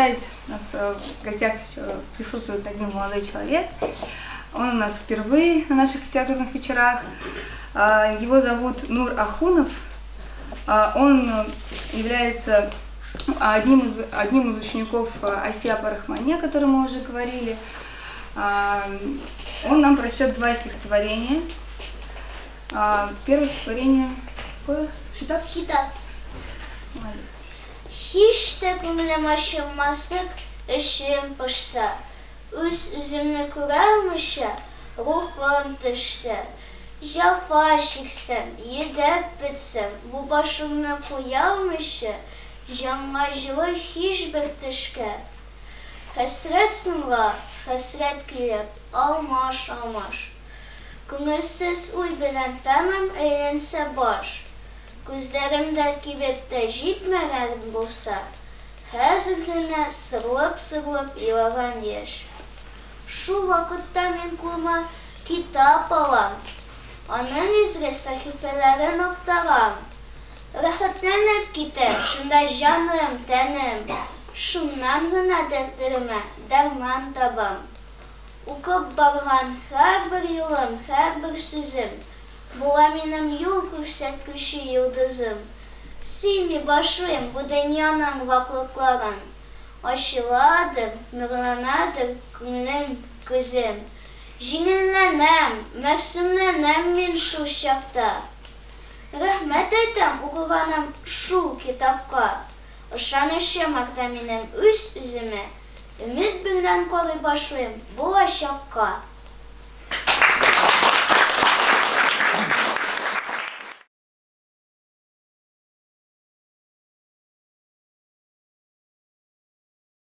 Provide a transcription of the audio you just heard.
представить, у нас в гостях еще присутствует один молодой человек. Он у нас впервые на наших литературных вечерах. Его зовут Нур Ахунов. Он является одним из учеников Асиапа Рахмани, о котором мы уже говорили. Он нам прочтет два стихотворения. Первое стихотворение какое? Хитап? Хитап. Hiç tepinlemezlik eşeğim pışsa, üzümünü kurarmışa, ruhlandırsa. Jafaşiksen, yedep bitsem, bu başımı koyarmışa, canmacılı hiçbir tışka. Hasretsinla, hasret kilip, almaş. Gönülsüz uy bilen tamam eğlense baş. Gözlerimde kibirte jitmelerim bulsa, hazırlığına sırılıp ilagan yaş. Şu vakitte men kurma kitap alam, onun izre sahifeleri noktalam. Rahatlanıp gider, şunda canım, tenim, şundan gına dertlerime derman tabam. Ukıp bargan her bir yılım, her bir sözüm, була benim yol көрсеткіші yıldızım. Silmi başlayım bu dünyanın vaklıkların. Aşıladır, nurlanadır gönlüm, gözüm. Жеңілленем, мәксімленем мен шу шақта. Рахмет етем оқығаным шу китапқа. Ышанышым ақта менің өз-өзіме. Үміт білден қарай башлайым болашаққа.